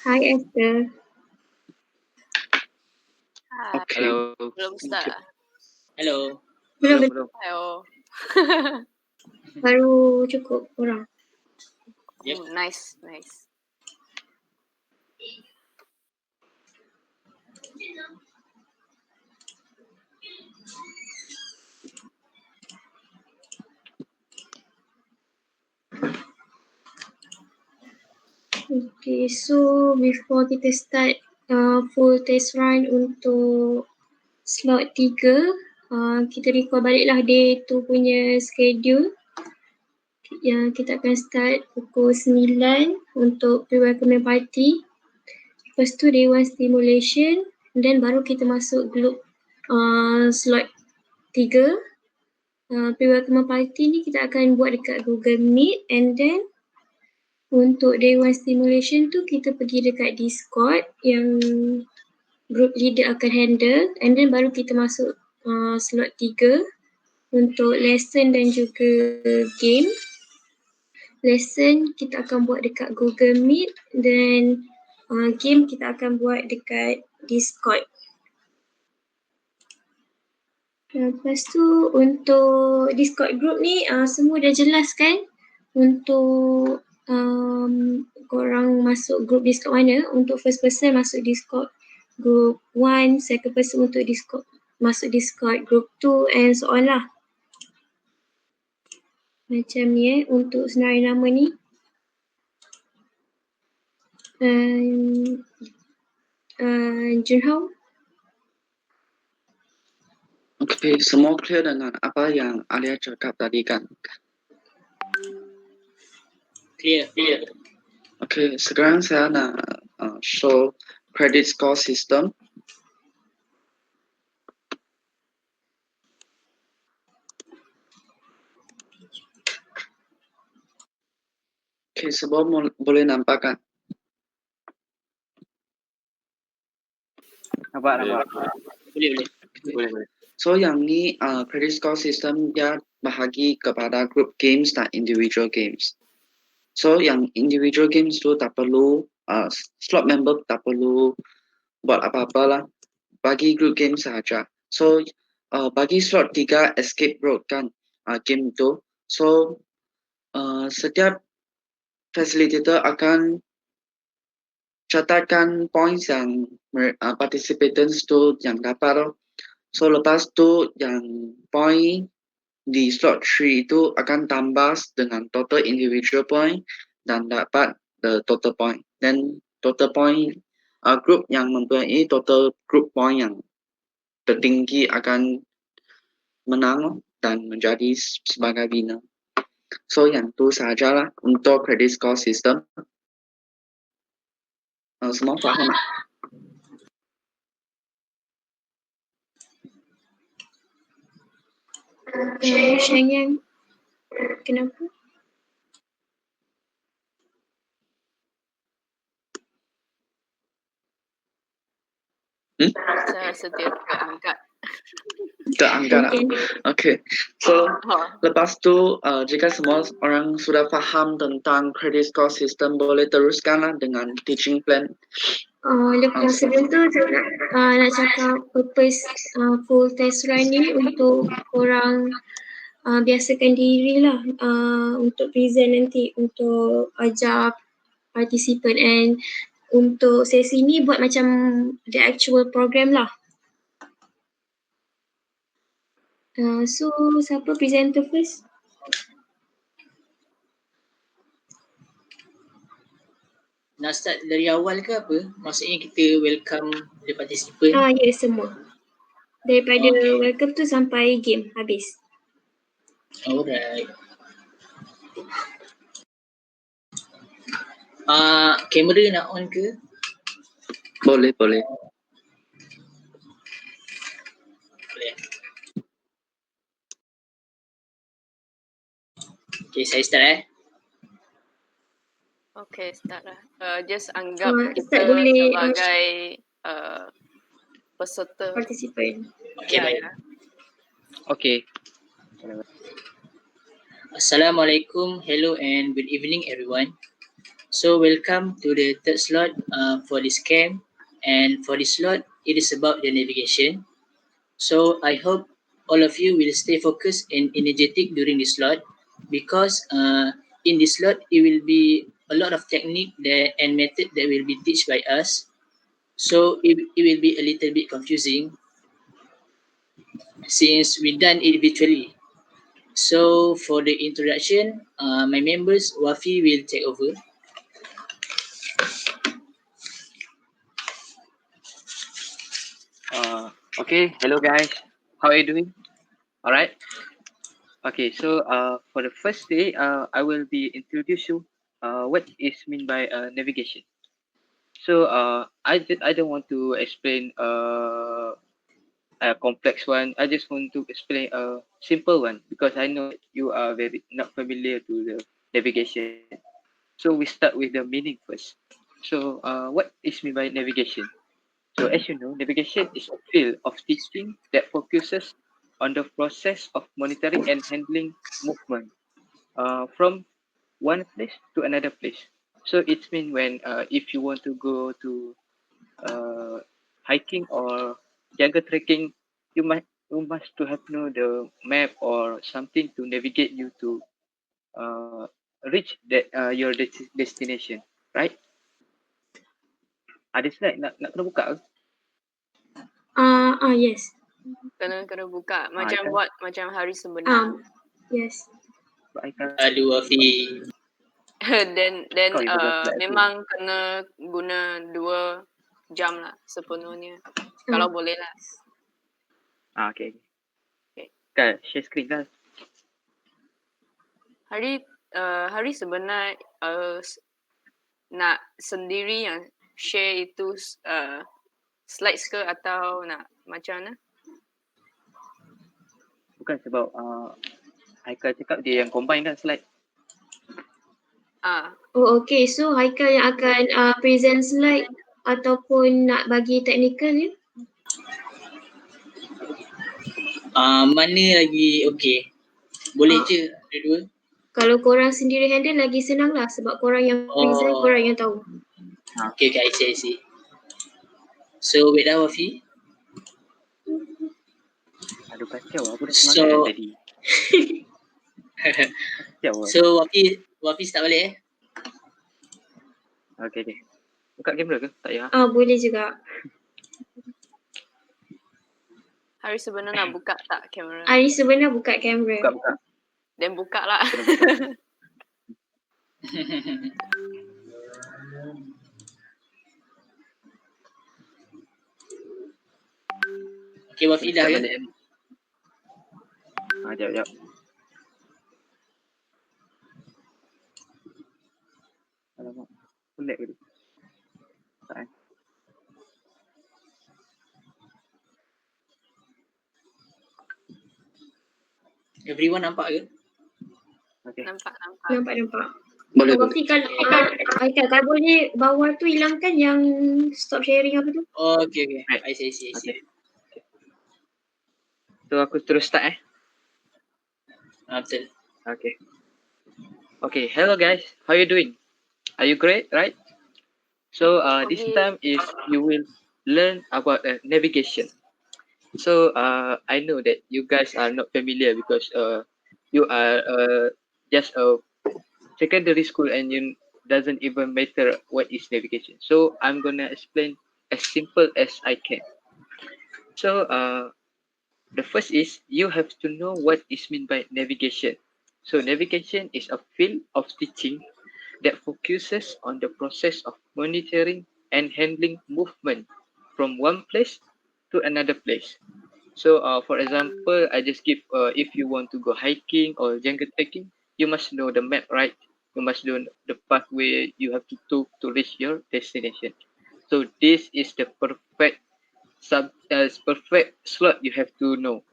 Hi Esther. Okay. Hello. Belum start lah. Hello. Belum. Hello. Baru cukup orang. Yep. Nice. Okay, so before kita start full test run untuk slot 3, kita recall baliklah day 2 punya schedule. Yang kita akan start pukul 9 untuk pre-welcome party. Lepas tu day 1 stimulation, and then baru kita masuk group slot 3. Pre-welcome party ni kita akan buat dekat Google Meet, and then untuk day 1 stimulation tu kita pergi dekat Discord yang group leader akan handle, and then baru kita masuk slot 3 untuk lesson dan juga game. Lesson kita akan buat dekat Google Meet, dan game kita akan buat dekat Discord. Lepas tu untuk Discord group ni semua dah jelas kan untuk korang masuk group Discord mana. Untuk first person masuk Discord group 1, second person untuk Discord masuk Discord group 2 and so on lah. Macam ni untuk senarai nama ni. Junhao. Okay, semua clear dengan apa yang Alia cakap tadi kan? Clear. Okay, sekarang saya nak show credit score system. Okay, semua boleh nampak kan? Nampak. Boleh. So yang ni credit score system dia bahagi kepada group games dan individual games. So yang individual games tu tak perlu slot member tak perlu buat apa-apa lah. Bagi group game sahaja. So bagi slot 3 escape road kan game tu. So setiap facilitator akan catatkan points yang participants tu yang dapat. So lepas tu yang point di slot 3 itu akan tambah dengan total individual point dan dapat the total point. Dan total point group yang mempunyai total group point yang tertinggi akan menang dan menjadi sebagai winner. So yang tu sahajalah untuk credit score system. Semua faham tak? Yang kenapa? Saya rasa dia terangkat. Terangkat lah. Okay. So lepas tu jika semua orang sudah faham tentang credit score system, boleh teruskanlah dengan teaching plan. Lepas sebelum tu saya nak cakap purpose full test run ni untuk korang biasakan diri lah untuk present nanti, untuk ajar participant, and untuk sesi ni buat macam the actual program lah. So siapa presenter first? Nak start dari awal ke apa? Maksudnya kita welcome the participant. Ya, semua. Daripada Okay. welcome tu sampai game habis. Alright. Kamera nak on ke? Boleh. Boleh. Okay, saya start Okay, start lah. Just anggap kita Start boleh, sebagai peserta. Participant. Okay, baik. Okay. Assalamualaikum, hello and good evening everyone. So welcome to the third slot for this camp, and for this slot it is about the navigation. So I hope all of you will stay focused and energetic during this slot, because in this slot it will be a lot of technique and method that will be taught by us. So it will be a little bit confusing since we done it virtually. So for the introduction, my members Wafi will take over. Okay, hello guys. How are you doing? All right. Okay, so for the first day, I will be introduce you what is mean by navigation. So I don't want to explain a complex one. I just want to explain a simple one because I know that you are very not familiar to the navigation. So we start with the meaning first. So what is mean by navigation? So as you know, navigation is a field of teaching that focuses on the process of monitoring and handling movement from one place to another place. So it means when if you want to go to hiking or jungle trekking, you must to have know the map or something to navigate you to uh, reach that your destination, right? Ada slide nak kena buka ke? Yes. Kena buka. Macam kan? buat macam hari sebenar. Yes. Sebab I kan Aduh Wafi. then kau yang buat slide tu. memang kena guna 2 jam lah sepenuhnya. Kalau boleh lah. Okay. Okay. Kan share screen kan? Hari sebenar nak sendiri yang share itu slides ke atau nak macam mana? Bukan sebab Haikal cakap dia yang combine kan slide. Oh, okay. So Haikal yang akan present slide ataupun nak bagi technical ni? Mana lagi okey? Boleh je dua-dua. Kalau korang sendiri handle lagi senang lah sebab korang yang present, korang yang tahu. Okay, I see. So wait lah Wafi. Aduh kacau aku dah semangat tadi. Kacau So Wafi start balik Okay deh. Buka kamera ke? Tak payah. Boleh juga. Hari sebenar nak buka tak kamera? Hari sebenar buka kamera. Buka. Then buka lah. Okay Wafi dah ke? Jap. Alamak. Pelik ke tu? Tak kan? Everyone nampak ke? Okay. Nampak. Boleh. Tapi kalau boleh bawah tu hilangkan yang stop sharing apa tu. Okay. I see. Okay. So aku terus start Betul. Okay, hello guys. How you doing? Are you great, right? So this Okay. time is you will learn about navigation. So I know that you guys are not familiar because you are just a secondary school and you doesn't even matter what is navigation. So I'm gonna explain as simple as I can. So the first is you have to know what is meant by navigation. So navigation is a field of teaching that focuses on the process of monitoring and handling movement from one place to another place. So for example, I just give if you want to go hiking or jungle trekking, you must know the map, right? You must know the pathway you have to take to reach your destination. So this is the perfect slot you have to know.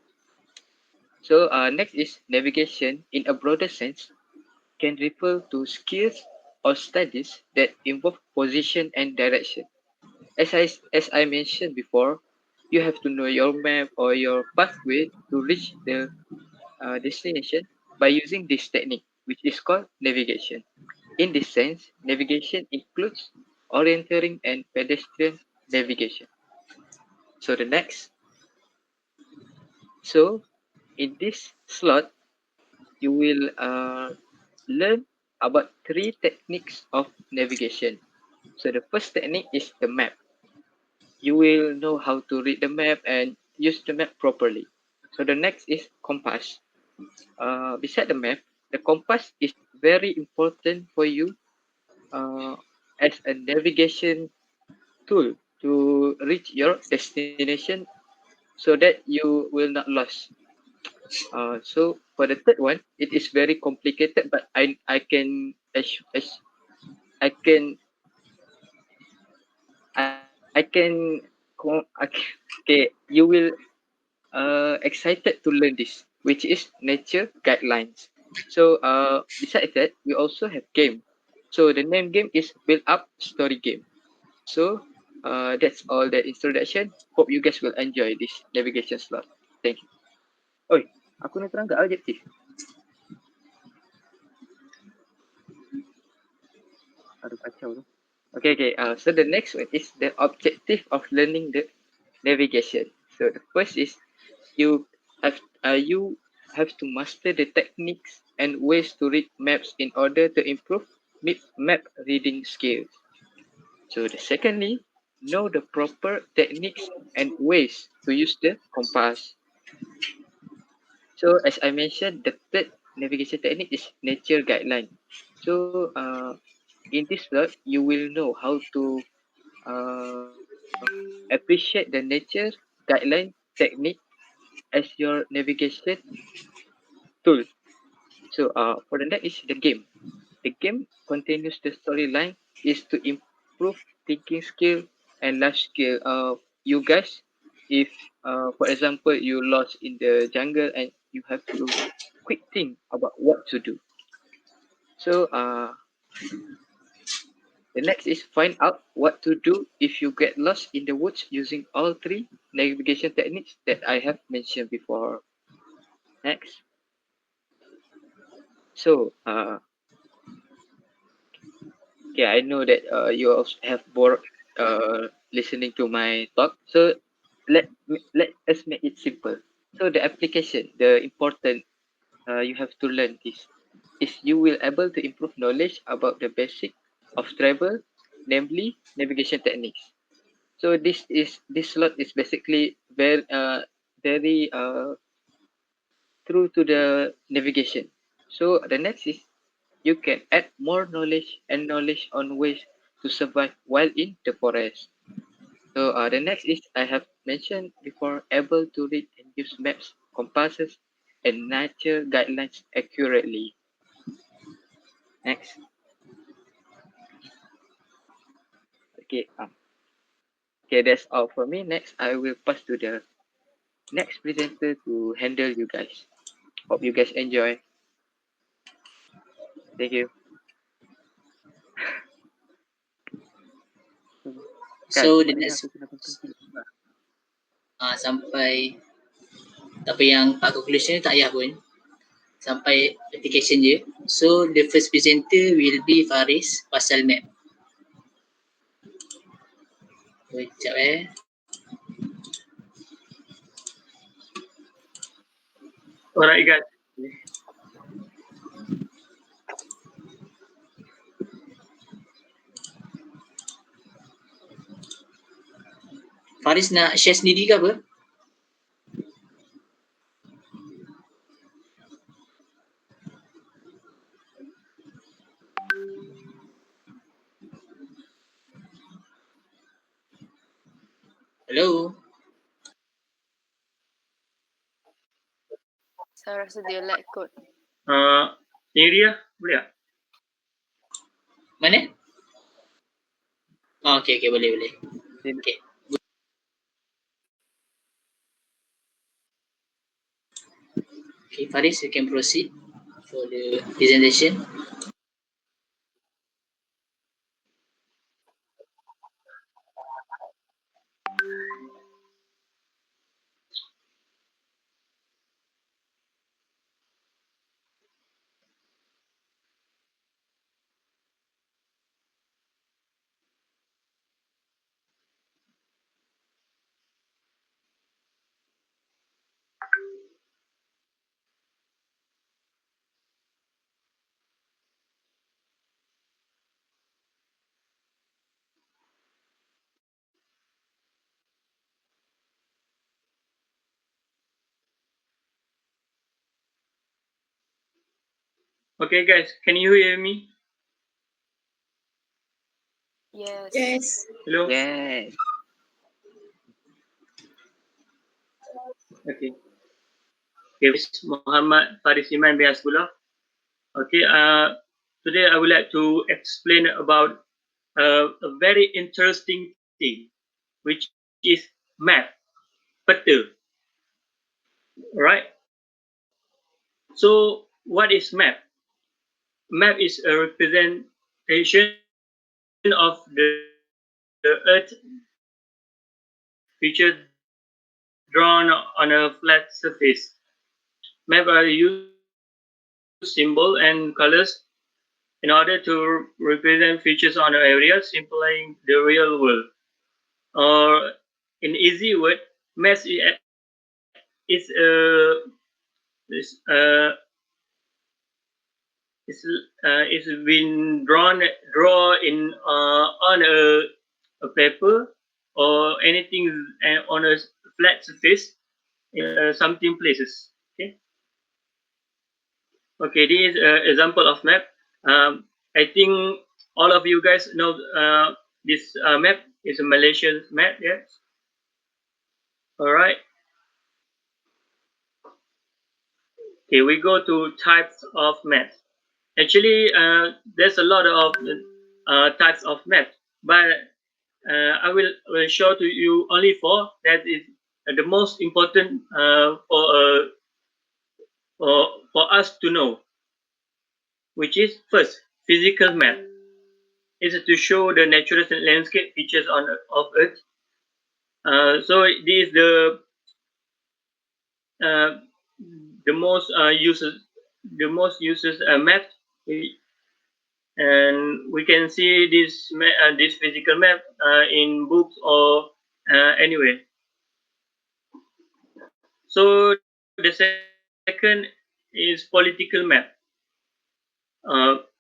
So next is navigation in a broader sense can refer to skills or studies that involve position and direction. As I mentioned before, you have to know your map or your pathway to reach the destination by using this technique, which is called navigation. In this sense, navigation includes orienteering and pedestrian navigation. So the next. So in this slot, you will learn about 3 techniques of navigation. So the first technique is the map. You will know how to read the map and use the map properly. So the next is compass. Beside the map, the compass is very important for you as a navigation tool to reach your destination so that you will not lose. So for the third one, it is very complicated, but I can I can okay, you will excited to learn this, which is nature guidelines. So besides that, we also have game. So the name game is build up story game. So that's all the introduction. Hope you guys will enjoy this navigation slot. Thank you. Oi, aku nak terang ke objektif? Aduh kacau tu. Okay. So the next one is the objective of learning the navigation. So the first is you have to master the techniques and ways to read maps in order to improve map reading skills. So the secondly, know the proper techniques and ways to use the compass. So as I mentioned, the third navigation technique is nature guideline. So in this slot, you will know how to appreciate the nature guideline technique as your navigation tool. So for the next is the game. The game continues the storyline is to improve thinking skill and life skill of you guys. If for example you lost in the jungle and you have to quick think about what to do. So the next is find out what to do if you get lost in the woods using all 3 navigation techniques that I have mentioned before. Next. So okay, I know that you also have bored listening to my talk. So let us make it simple. So the application, the important you have to learn is you will able to improve knowledge about the basic of travel, namely navigation techniques. So this slot is basically very true to the navigation. So the next is you can add more knowledge on ways to survive while in the forest. So the next is I have mentioned before, able to read and use maps, compasses, and nature guidelines accurately. Next. Okay. Okay, that's all for me. Next, I will pass to the next presenter to handle you guys. Hope you guys enjoy. Thank you. So the next sampai tapi yang part conclusion tak payah pun, sampai application je. So the first presenter will be Faris pasal map. Sekejap Alright guys. Faris nak share sendiri ke apa? Hello? Saya rasa dia lag kot. Ini dia, boleh tak? Mana? Oh, okay, boleh. Okay. Okay, Faris, you can proceed for the presentation. Okay, guys, can you hear me? Yes. Yes. Hello? Yes. Okay. Okay, this is Muhammad Faris Iman bin Hasbullah. Okay, today I would like to explain about a very interesting thing, which is map, peta. Right? So, what is map? Map is a representation of the Earth feature drawn on a flat surface. Map are used symbol and colors in order to represent features on an area, simplifying the real world. Or in easy word, math is is uh, is been draw in on a paper or anything on a flat surface in something places. Okay. Okay, this is an example of map. I think all of you guys know this map is a Malaysian map. Yes. All right. Okay, we go to types of map. Actually, there's a lot of types of map, but will show to you only four that is the most important for us to know, which is first physical map. Is to show the natural landscape features of Earth. So this is uh, the most uses map, and we can see this physical map in books or anywhere. So the second is political map.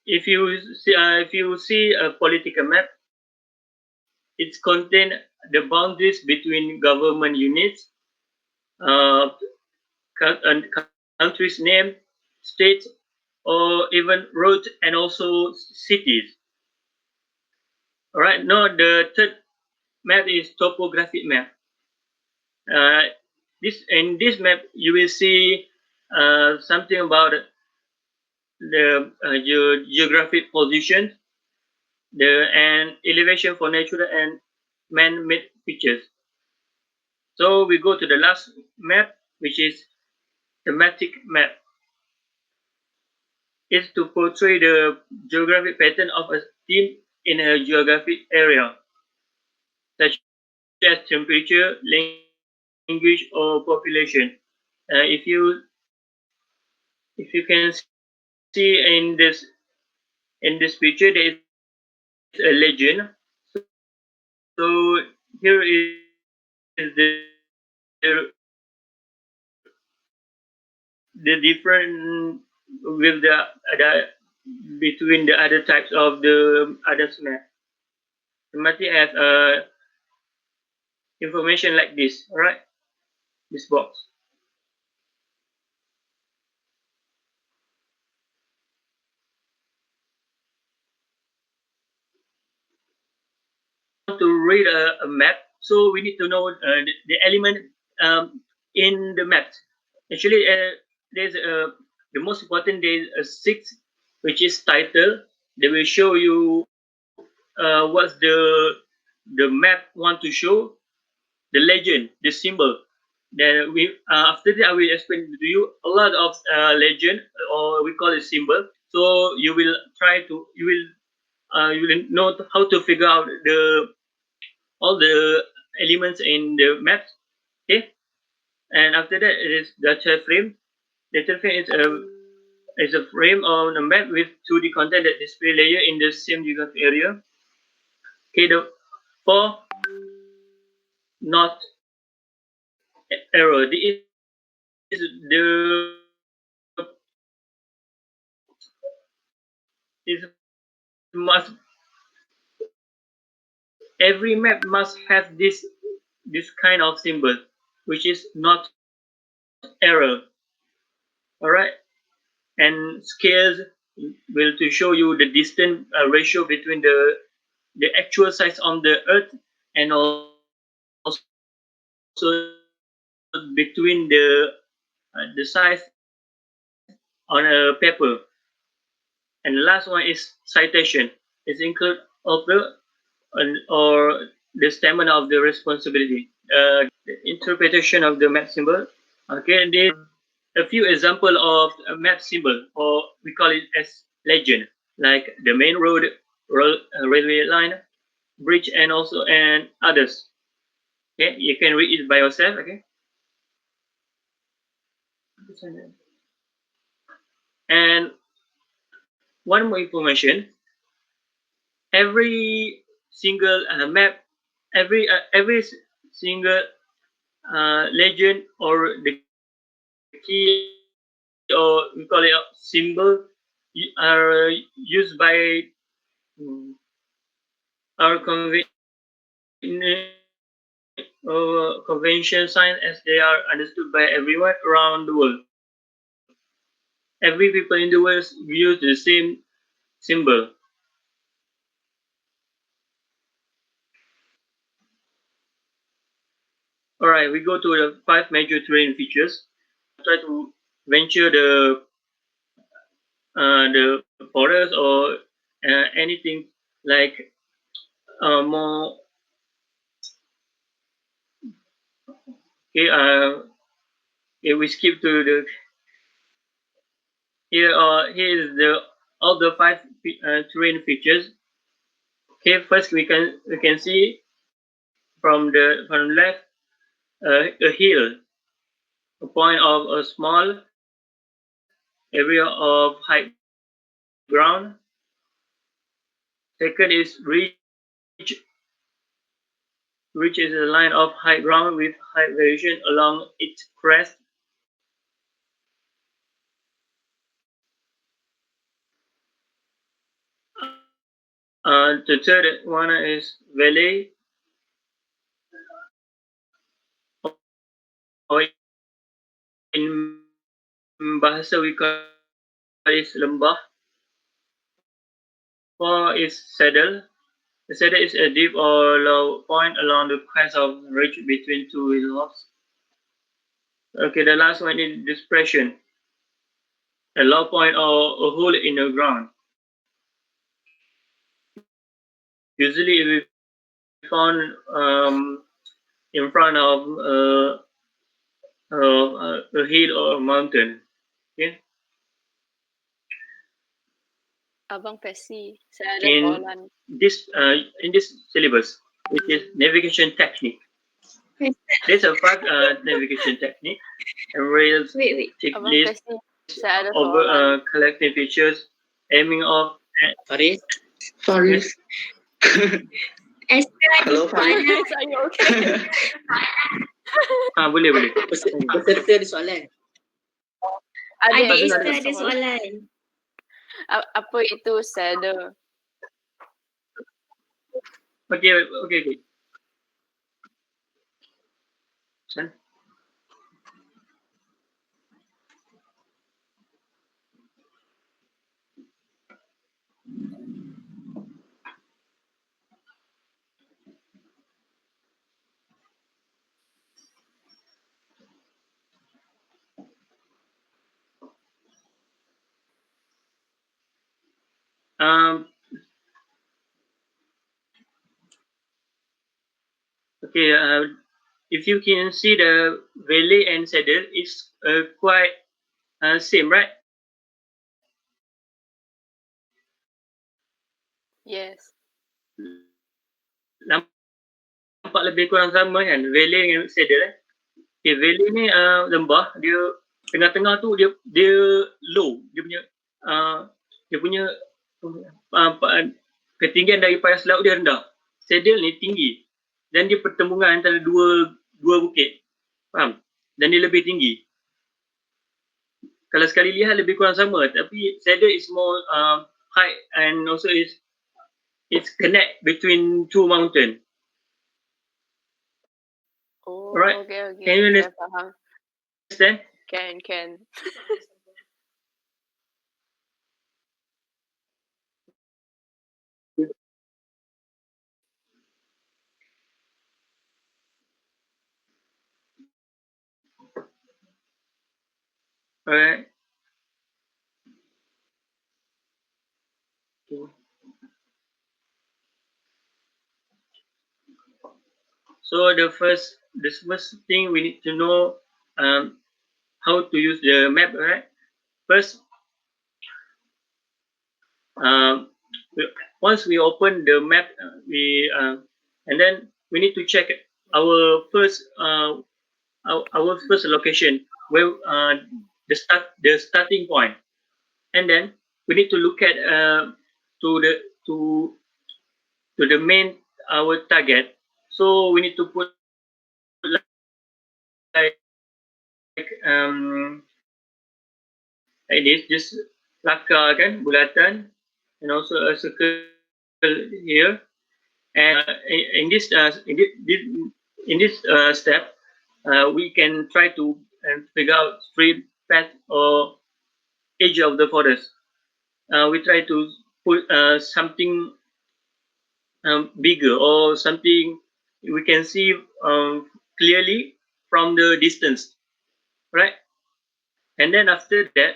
If you see a political map, it's contain the boundaries between government units, uh, and countries' name, states, or even roads and also cities. All right. Now the third map is topographic map. This map you will see something about the geographic position, the and elevation for natural and man-made features. So we go to the last map, which is thematic map. Is to portray the geographic pattern of a theme in a geographic area, such as temperature, language, or population. If you can see in this picture, there is a legend. So here is the different with the other between the other types of the other map. Thematic has information like this. All right, this box. To read a map, so we need to know the element in the map. Actually, there's the most important. There's a six, which is title. They will show you what's the map want to show, the legend, the symbol. Then we after that I will explain to you a lot of legend, or we call it symbol. So you will know how to figure out the all the elements in the map. Okay, and after that it is data frame. Data frame is a frame on a map with 2D content that display layer in the same geographic area. Okay, the four not arrow. The is the is must every map must have this kind of symbol, which is not error. All right, and scales will to show you the distance ratio between the actual size on the Earth and also between the size on a paper. And the last one is citation. It's include of the or the statement of the responsibility, the interpretation of the map symbol. Okay, there a few example of a map symbol, or we call it as legend, like the main road, railway line, bridge, and also and others. Okay, you can read it by yourself. Okay, and one more information: every single map, every single legend or the key, or we call it a symbol, are used by our convention sign, as they are understood by everyone around the world. Every people in the world use the same symbol. All right, we go to the 5 major terrain features. Try to venture the forest or anything like more. Okay, we skip to the here. Here is the all the 5 terrain features. Okay, first we can see from left a hill, a point of a small area of high ground. Second is ridge. Ridge is a line of high ground with high variation along its crest. The third one is valley, or in bahasa we call it lembah. Four is saddle. The saddle is a deep or low point along the crest of ridge between two hilltops. Okay, the last one is depression, a low point or a hole in the ground. Usually, it will be found in front of a hill or a mountain. Okay. Abang Pesi, saya ada In soalan. in this syllabus, which is navigation technique. There's a 5 navigation technique, and rails Wait. Abang checklist Pesi, saya ada over soalan. collecting features, aiming off. Faris, Faris. Esther ada Hello, Faris. soalan. Are you okay? Boleh. peserta ada soalan. Adik Ada Esther ada soalan. Apa itu saddle? Okay. Son? Okay, if you can see the valley and saddle, it's quite same, right? Yes. Nampak lebih kurang sama kan, valley dengan saddle. Okay, valley ni lembah, dia tengah-tengah tu dia low, dia punya ketinggian daripada laut dia rendah. Saddle ni tinggi, dan dia pertembungan antara dua bukit, faham? Dan dia lebih tinggi. Kalau sekali lihat lebih kurang sama, tapi saddle is more high, and also it's connect between two mountain. Oh, Alright. okay. Can you Saya faham. understand? Can. Alright. Okay. So the first thing we need to know how to use the map, right? First, once we open the map, and then we need to check our first location where the starting point, and then we need to look at to the to the main our target. So we need to put like like this, just lakar kan, bulatan, and also a circle here. And in this step, we can try to figure out straight path or edge of the forest. We try to put something bigger or something we can see clearly from the distance, right? And then after that,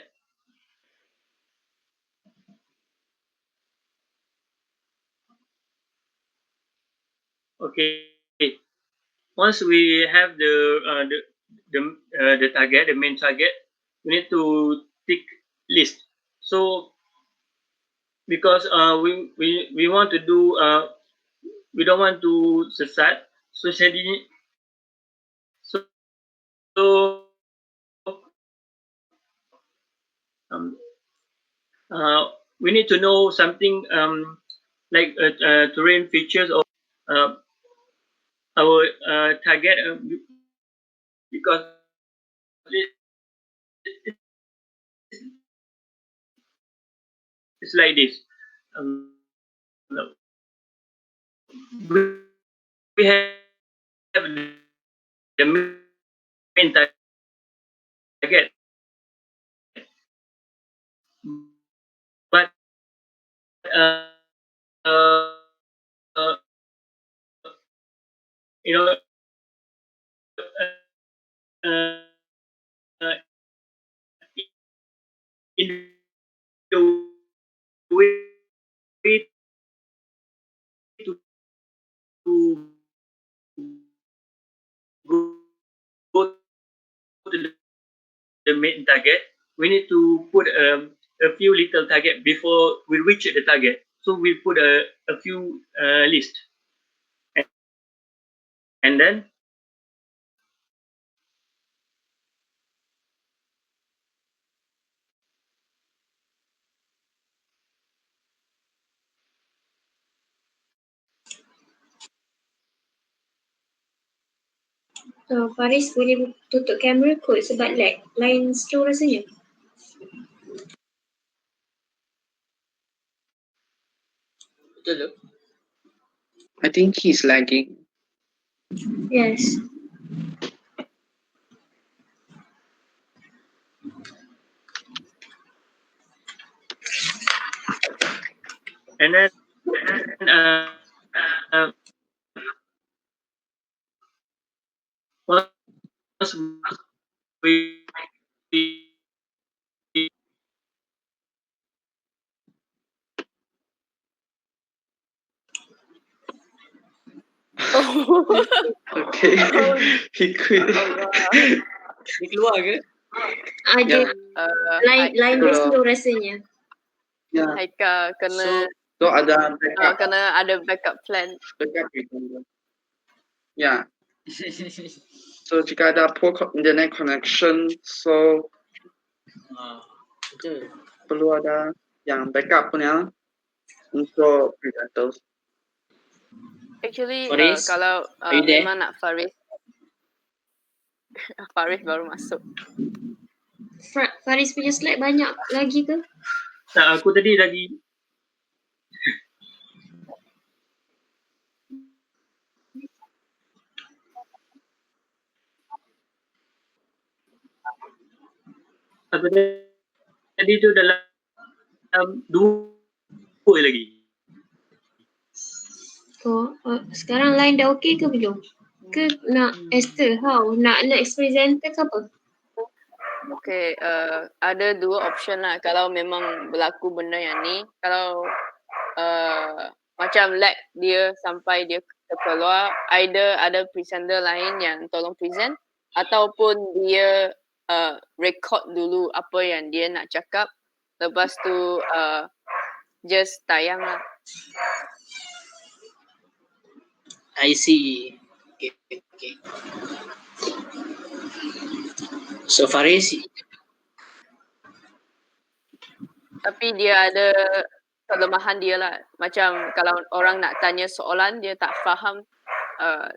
okay, once we have the target, the main target, we need to tick list. So because we want to do we don't want to sesat, so so um, we need to know something like terrain features of our target because it's like this. Um, we have the main target, but uh, uh, you know uh, in the way to go to the main target, we need to put a few little target before we reach the target. So we put a few list, and then Faris boleh tutup kamera kot sebab lag. Line slow rasanya. Betul tu? I think he's lagging. Yes. and then once we Oh. Okay, he quit. Dia keluar ke? Ada line dia Betul. slow rasanya. Ya, Haika kena so ada backup. kena ada backup plan. Backup itu. Ya, so jika ada poor internet connection, so Betul. perlu ada yang backup punya untuk presenters. Actually Faris, kalau are you there? memang nak Faris Faris baru masuk. Faris punya slide banyak lagi ke? tak, aku tadi lagi aku tadi tu dalam dua lagi. Sekarang line dah okey ke belum? Ke nak Esther, how? Nak next presenter ke apa? Okay, ada dua option lah kalau memang berlaku benda yang ni. Kalau macam lag dia sampai dia terkeluar, either ada presenter lain yang tolong present ataupun dia record dulu apa yang dia nak cakap, lepas tu just tayang lah. I see. Okay. So Faris, Tapi dia ada kelemahan dia lah. Macam kalau orang nak tanya soalan, dia tak faham,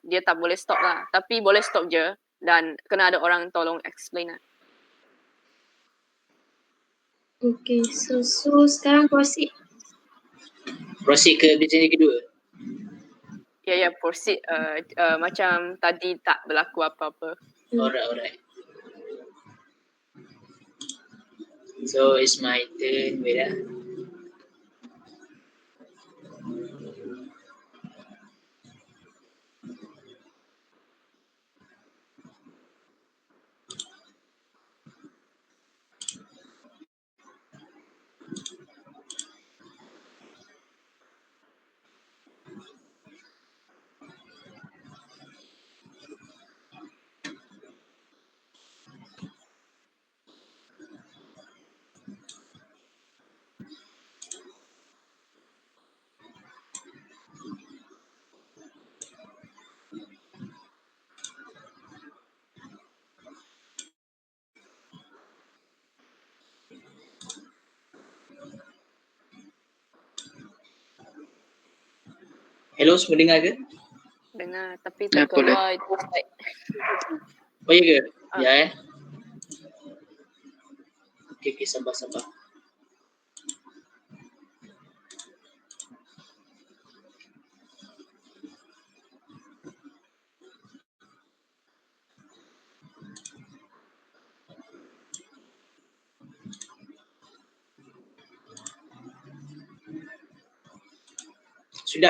dia tak boleh stop lah. Tapi boleh stop je dan kena ada orang tolong explain lah. Okay, so sekarang proceed. proceed ke presenter kedua. Ya, proceed. Macam tadi tak berlaku apa-apa. Alright. So it's my turn. Wait. Hello, semua dengar ke? Dengar, tapi Ya, terkeluar itu slide. Oh ya ke? Ah. Ya Okay, sabar. Sudah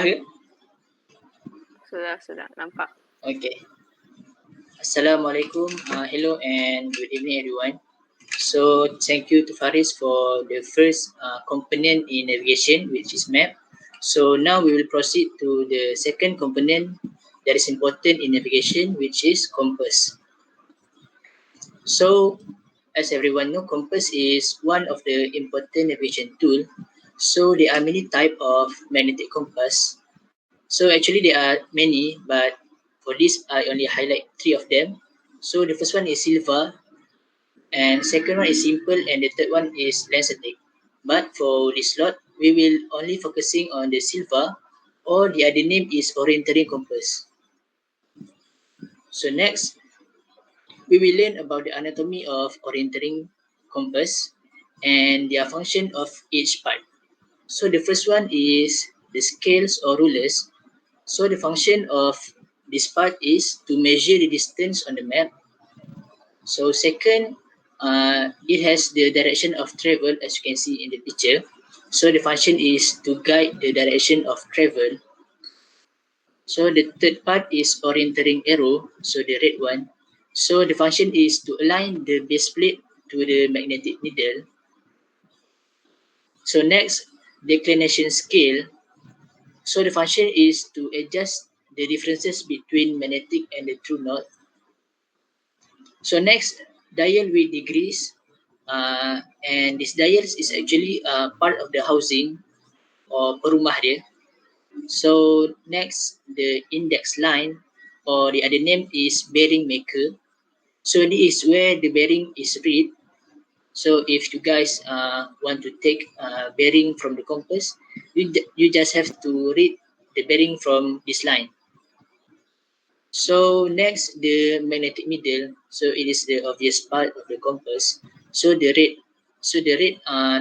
ke? Sudah, nampak. Okay. Assalamualaikum. Hello and good evening everyone. So thank you to Faris for the first component in navigation, which is map. So now we will proceed to the second component that is important in navigation, which is compass. So as everyone know, compass is one of the important navigation tool. So there are many type of magnetic compass. So actually there are many, but for this I only highlight 3 of them. So the first one is silver, and second one is simple, and the third one is lensatic. But for this slot, we will only focusing on the silver, or the other name is orienteering compass. So next, we will learn about the anatomy of orienteering compass and their function of each part. So the first one is the scales or rulers. So the function of this part is to measure the distance on the map. So second, it has the direction of travel, as you can see in the picture. So the function is to guide the direction of travel. So the third part is orienteering arrow, so the red one. So the function is to align the base plate to the magnetic needle. So next, declination scale. So the function is to adjust the differences between magnetic and the true north. So next, dial with degrees, and this dial is actually part of the housing or perumah dia. So next, the index line, or the other name is bearing maker. So this is where the bearing is read. So if you guys want to take bearing from the compass, you just have to read the bearing from this line. So next, the magnetic needle. So it is the obvious part of the compass. So the red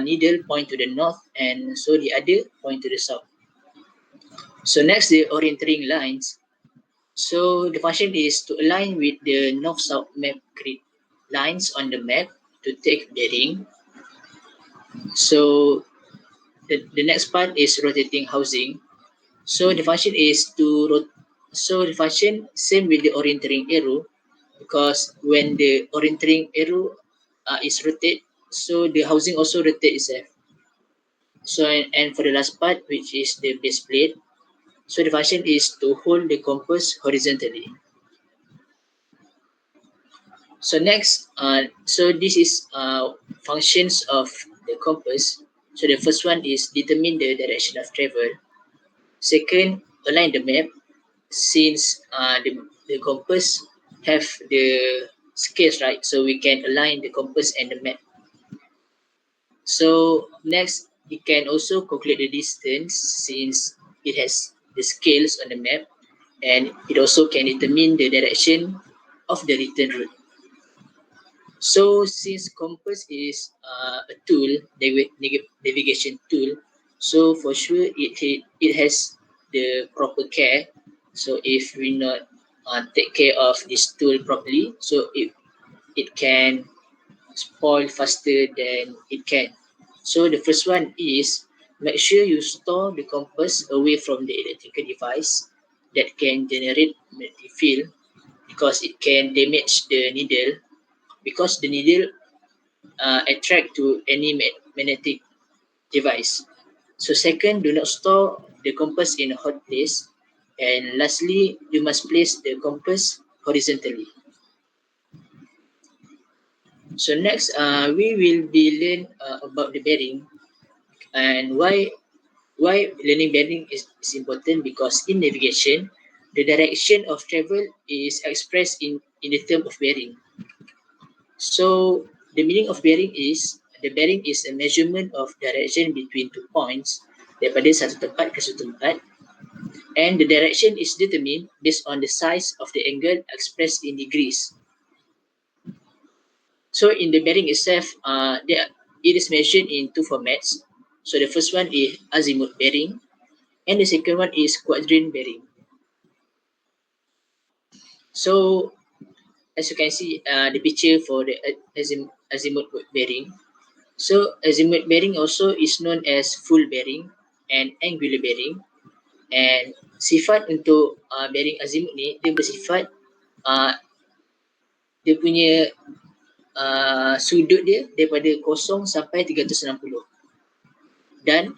needle point to the north, and so the other point to the south. So next, the orienteering lines. So the function is to align with the north-south map grid lines on the map to take bearing. So the next part is rotating housing. So the function is to so the function same with the orienteering arrow, because when the orienteering arrow is rotate, so the housing also rotate itself. So and for the last part, which is the base plate, so the function is to hold the compass horizontally. So next, so this is functions of the compass. So the first one is determine the direction of travel. Second, align the map, since the compass have the scales, right? So we can align the compass and the map. So next, it can also calculate the distance, since it has the scales on the map, and it also can determine the direction of the return route. So since compass is a tool, navigation tool, so for sure it has the proper care. So if we not take care of this tool properly, so it can spoil faster than it can. So the first one is make sure you store the compass away from the electrical device that can generate magnetic field, because it can damage the needle, because the needle attract to any magnetic device. So second, do not store the compass in a hot place. And lastly, you must place the compass horizontally. So next, we will be learn about the bearing, and why learning bearing is important, because in navigation, the direction of travel is expressed in the term of bearing. So the meaning of bearing is, the bearing is a measurement of direction between 2 points daripada satu tempat ke satu tempat, and the direction is determined based on the size of the angle expressed in degrees. So in the bearing itself, it is measured in 2 formats. So the first one is azimuth bearing, and the second one is quadrant bearing. So as you can see, the picture for the azimuth bearing. So azimuth bearing also is known as full bearing and angular bearing. And sifat untuk bearing azimuth ni, dia bersifat dia punya sudut dia daripada 0 sampai 360. Dan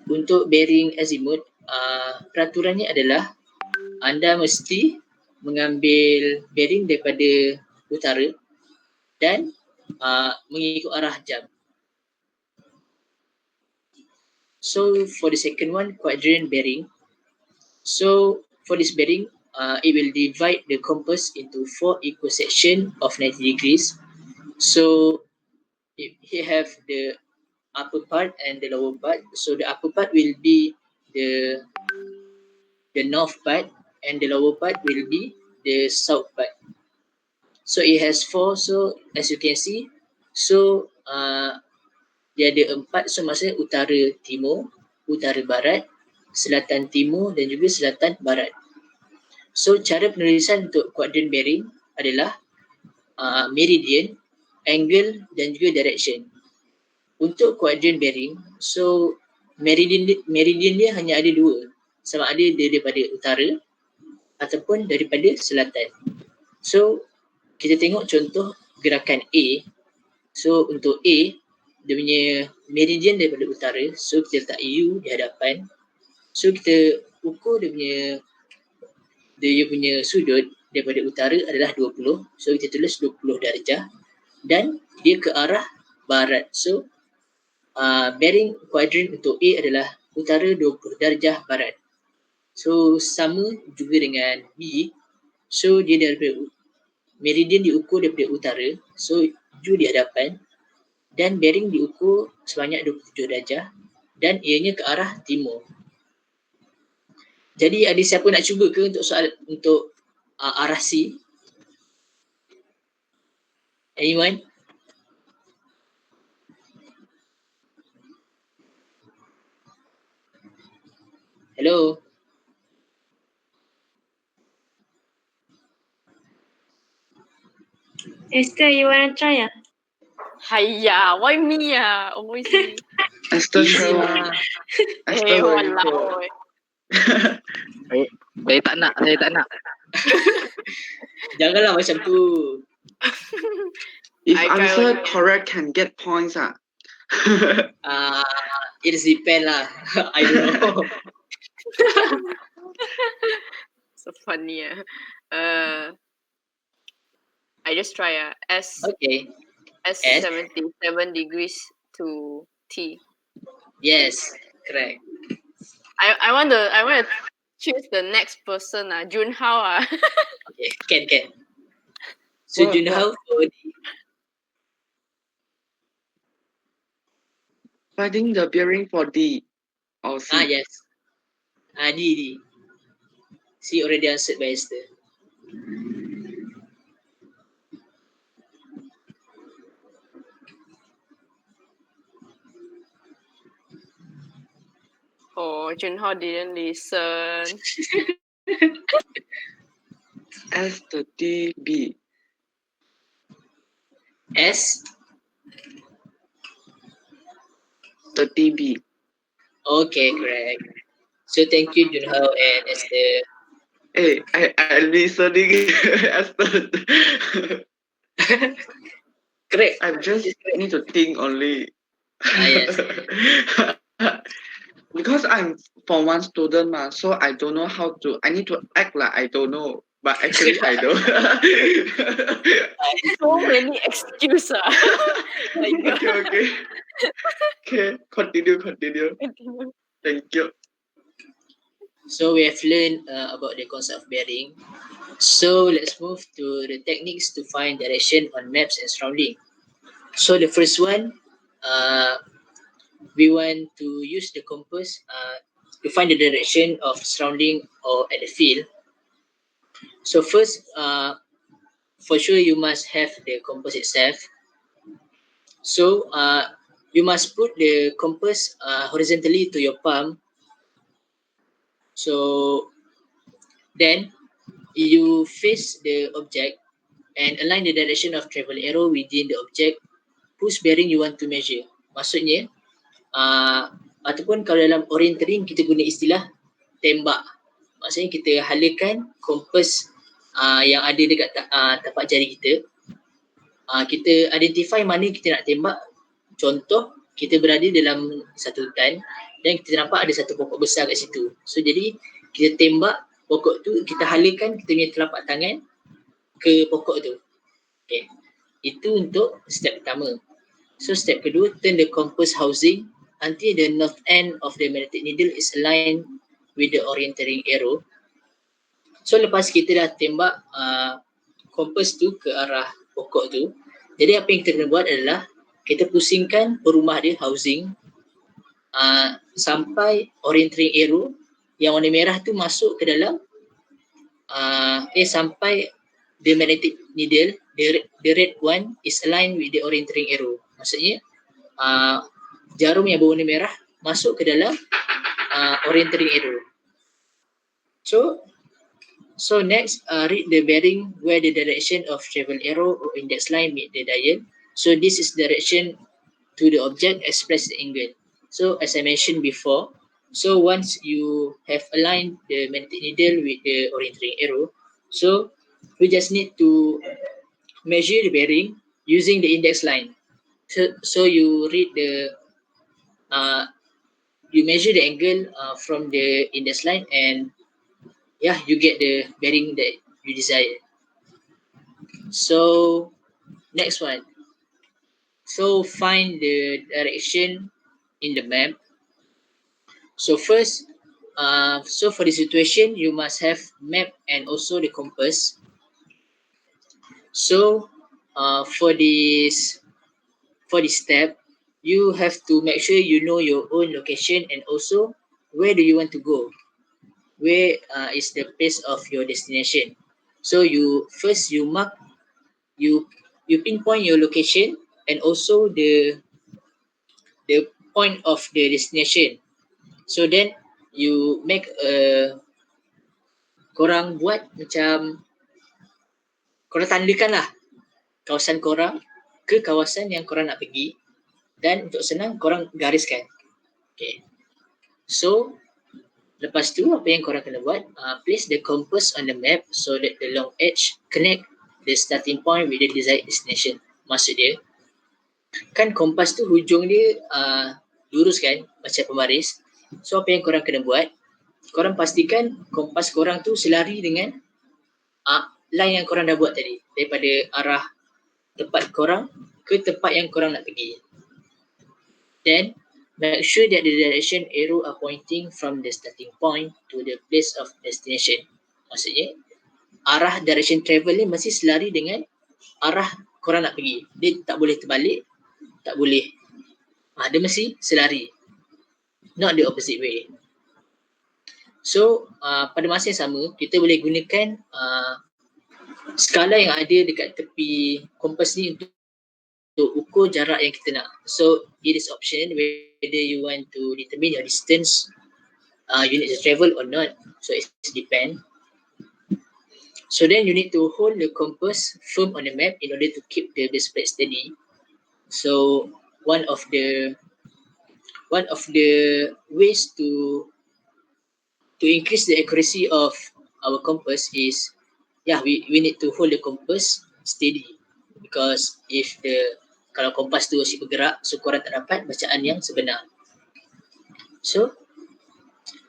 untuk bearing azimuth, peraturannya adalah anda mesti mengambil bearing daripada utara dan mengikut arah jam. So for the second one, quadrant bearing. So for this bearing, it will divide the compass into 4 equal sections of 90 degrees. So it have the upper part and the lower part. So the upper part will be the north part, and the lower part will be the south part. So it has 4. So as you can see, so dia ada 4. So maksudnya utara timur, utara barat, selatan timur dan juga selatan barat. So cara penulisan untuk quadrant bearing adalah meridian, angle dan juga direction. Untuk quadrant bearing, so meridian dia hanya ada 2, sama ada dia daripada utara ataupun daripada selatan. So kita tengok contoh gerakan A. So untuk A, dia punya meridian daripada utara, so kita letak U di hadapan. So kita ukur dia punya sudut daripada utara adalah 20. So kita tulis 20 darjah dan dia ke arah barat. So bearing quadrant untuk A adalah utara 20 darjah barat. So sama juga dengan B. So dia daripada meridian diukur daripada utara, so U di hadapan, dan bearing diukur sebanyak 27 darjah dan ianya ke arah timur. Jadi ada siapa nak cuba ke untuk soal untuk arah C? Anyone? Hello? Esther, you wanna try? Hayya, why me always me. Esther Easy try. lah. Esther very walao. good. Saya tak nak. Janganlah macam tu. If I try answer only. correct, can get points. It is depend lah. I don't know. So funny. I just try S Okay. S S. 77 degrees to T. Yes, correct. I want to choose the next person. Junhao. Okay, can. So What- Junhao for Finding the bearing for D or C. yes. D. C already answered by Esther. Oh, Junhao didn't listen. S the D B. S. The DB. Okay, correct. So thank you Junhao and Esther. Hey, I listening as the Correct. I just need to think only. Yes. Because I'm for one student so I don't know how to. I need to act like I don't know, but actually I know. So many excuses. My God. Okay. Continue. Thank you. So we have learned about the concept of bearing. So let's move to the techniques to find direction on maps and surrounding. So the first one, we want to use the compass to find the direction of surrounding or at the field. So first, for sure you must have the compass itself. So you must put the compass horizontally to your palm. So then you face the object and align the direction of travel arrow within the object whose bearing you want to measure. Maksudnya, ataupun kalau dalam orienteering kita guna istilah tembak. Maksudnya kita halakan kompas yang ada dekat tapak jari kita. Kita identify mana kita nak tembak. Contoh, kita berada dalam satu hutan dan kita nampak ada satu pokok besar kat situ. So jadi kita tembak pokok tu, kita halakan kita punya telapak tangan ke pokok tu. Okay. Itu untuk step pertama. So step kedua, turn the compass housing until the north end of the magnetic needle is aligned with the orienteering arrow. So lepas kita dah tembak compass tu ke arah pokok tu, jadi apa yang kita kena buat adalah kita pusingkan perumah dia, housing, sampai orienteering arrow yang warna merah tu masuk ke dalam sampai the magnetic needle, the red one is aligned with the orienteering arrow. Maksudnya jarum yang berwarna merah masuk ke dalam orienteering arrow. So next, read the bearing where the direction of travel arrow or index line meet the dial. So this is direction to the object express the angle. So as I mentioned before, so once you have aligned the magnetic needle with the orienteering arrow, so we just need to measure the bearing using the index line. So you read the you measure the angle from the index line and you get the bearing that you desire. So next one. So find the direction in the map. So first, so for the situation, you must have map and also the compass. So for this step, you have to make sure you know your own location and also where do you want to go. Where is the place of your destination? So you mark, you pinpoint your location and also the point of the destination. So then you make korang buat macam korang tandakan lah kawasan korang ke kawasan yang korang nak pergi dan untuk senang korang gariskan. Okay. So lepas tu apa yang korang kena buat, place the compass on the map so that the long edge connect the starting point with the desired destination. Maksud dia, kan kompas tu hujung dia lurus kan, macam pembaris. So apa yang korang kena buat, korang pastikan kompas korang tu selari dengan line yang korang dah buat tadi, daripada arah tempat korang ke tempat yang korang nak pergi. Then make sure that the direction arrow are pointing from the starting point to the place of destination. Maksudnya arah direction travel ni mesti selari dengan arah korang nak pergi. Dia tak boleh terbalik, tak boleh. Dia mesti selari, not the opposite way. So pada masa yang sama, kita boleh gunakan skala yang ada dekat tepi kompas ni untuk ukur jarak yang kita nak. So it is option whether you want to determine your distance you need to travel or not. So it depends. So then you need to hold the compass firm on the map in order to keep the base plate steady. So one of the ways to increase the accuracy of our compass is we need to hold the compass steady, because if kalau kompas tu asyik bergerak, so korang tak dapat bacaan yang sebenar. So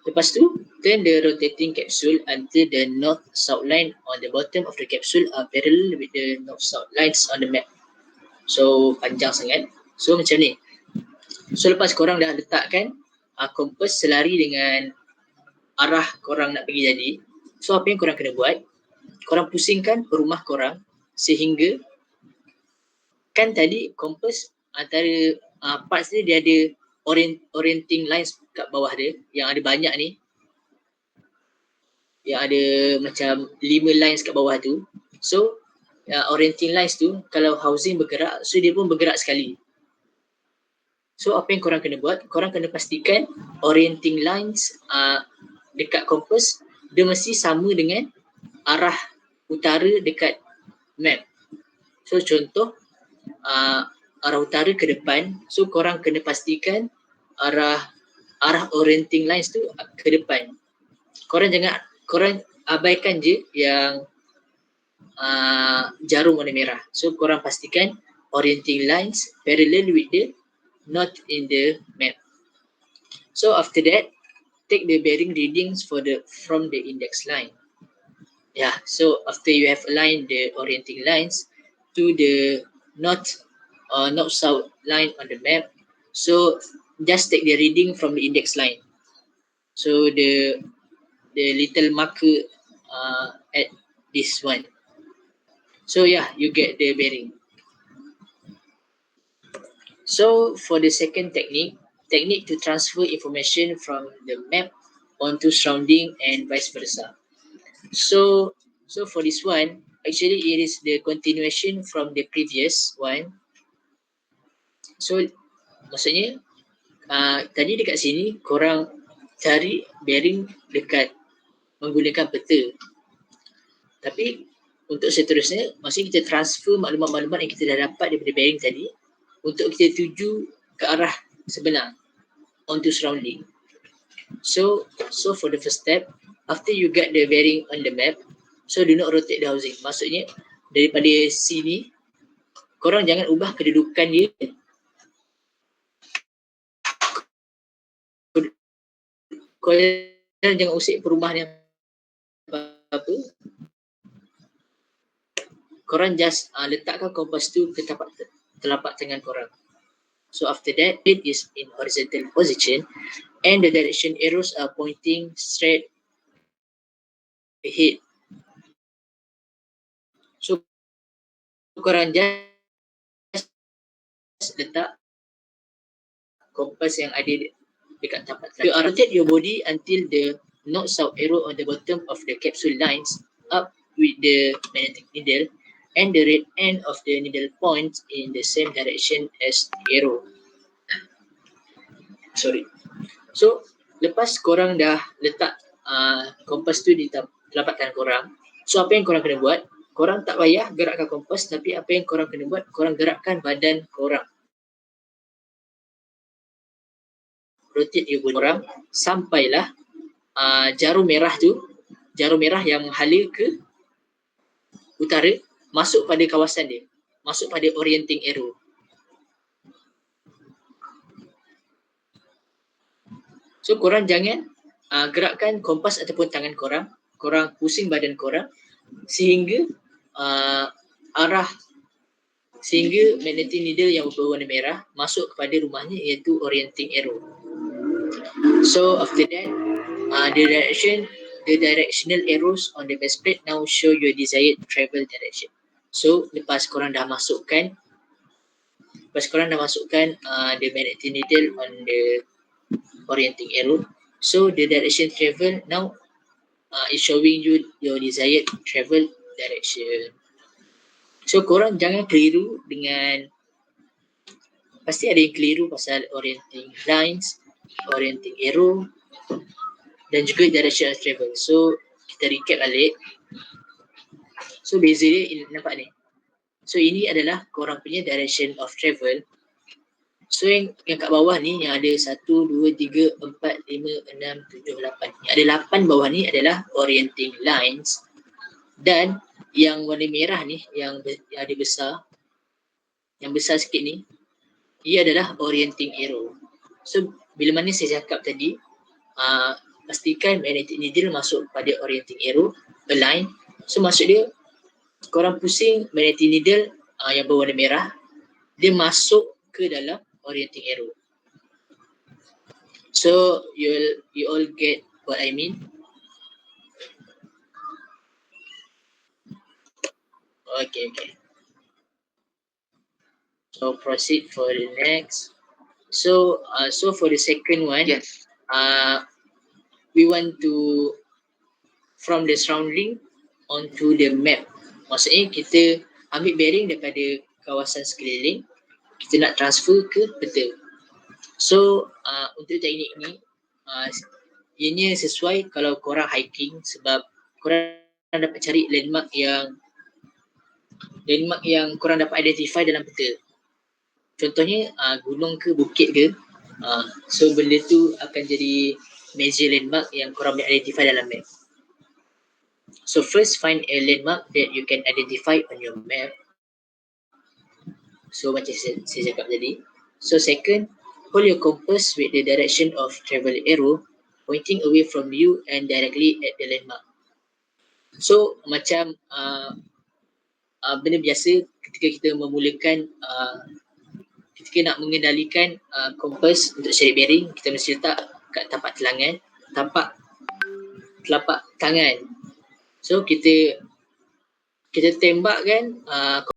lepas tu, turn the rotating capsule until the north-south line on the bottom of the capsule are parallel with the north-south lines on the map. So panjang sangat. So macam ni. So lepas korang dah letakkan kompas selari dengan arah korang nak pergi tadi, so apa yang korang kena buat, korang pusingkan rumah korang sehingga, kan tadi kompas antara parts dia ada orienting lines kat bawah dia yang ada banyak ni, yang ada macam 5 lines kat bawah tu. So orienting lines tu kalau housing bergerak, so dia pun bergerak sekali. So apa yang korang kena buat, korang kena pastikan orienting lines dekat kompas dia mesti sama dengan arah utara dekat map. So contoh arah utara ke depan, so korang kena pastikan arah orienting lines tu ke depan. Korang abaikan je yang jarum warna merah. So korang pastikan orienting lines parallel with the north in the map. So after that, take the bearing readings from the index line. So after you have aligned the orienting lines to the north-south line on the map, so just take the reading from the index line. So the little marker at this one. So you get the bearing. So for the second technique to transfer information from the map onto surrounding and vice versa. So for this one, actually it is the continuation from the previous one. So maksudnya tadi dekat sini korang cari bearing dekat menggunakan peta. Tapi untuk seterusnya, maksudnya kita transfer maklumat-maklumat yang kita dah dapat daripada bearing tadi untuk kita tuju ke arah sebenar, onto surrounding. So for the first step, after you get the bearing on the map, so do not rotate the housing. Maksudnya daripada sini, korang jangan ubah kedudukan dia. Korang jangan usik perumahan yang apa. Korang just letakkan kompas tu ke telapak tangan korang. So after that, it is in horizontal position and the direction arrows are pointing straight ahead. So korang just letak kompas yang ada dekat tapak tangan. You rotate your body until the north-south arrow on the bottom of the capsule lines up with the magnetic needle, and the red end of the needle points in the same direction as the arrow. So lepas korang dah letak kompas tu di telapak tangan korang, so apa yang korang kena buat, korang tak payah gerakkan kompas, tapi apa yang korang kena buat, korang gerakkan badan korang. Rotate your body korang sampailah jarum merah yang menghala ke utara masuk pada kawasan dia. masuk pada orienting arrow. So korang jangan gerakkan kompas ataupun tangan korang. Korang pusing badan korang sehingga sehingga magnetic needle yang berwarna merah masuk kepada rumahnya, iaitu orienting arrow. So after that, the directional arrows on the base plate now show your desired travel direction. So lepas korang dah masukkan the magnetic needle on the orienting arrow, so the direction travel now is showing you your desired travel direction. So korang jangan keliru dengan, pasti ada yang keliru pasal orienting lines, orienting arrow dan juga direction of travel. So kita recap balik. So beza dia nampak ni. So ini adalah korang punya direction of travel. So yang kat bawah ni yang ada 1, 2, 3, 4, 5, 6, 7, 8. Yang ada 8 bawah ni adalah orienting lines. Dan yang warna merah ni yang ada besar, yang besar sikit ni, ia adalah orienting arrow. So bila mana saya cakap tadi, pastikan magnetic needle masuk pada orienting arrow, align. So maksud dia, korang pusing magnetic needle yang berwarna merah, dia masuk ke dalam orienting arrow. So you all get what I mean? Okay. So proceed for the next. So for the second one, Yes. We want to from the surrounding onto the map. Maksudnya kita ambil bearing daripada kawasan sekeliling, kita nak transfer ke peta. So untuk teknik ni, ianya sesuai kalau korang hiking, sebab korang dapat cari landmark yang korang dapat identify dalam peta. Contohnya gunung ke bukit ke, so benda tu akan jadi major landmark yang korang boleh identify dalam map. So first, find a landmark that you can identify on your map. So macam saya cakap tadi. So second, hold your compass with the direction of travel arrow pointing away from you and directly at the landmark. So macam benda biasa ketika kita memulakan, ketika nak mengendalikan kompas untuk cari bearing, kita mesti letak kat tapak telapak tangan. So kita tembakkan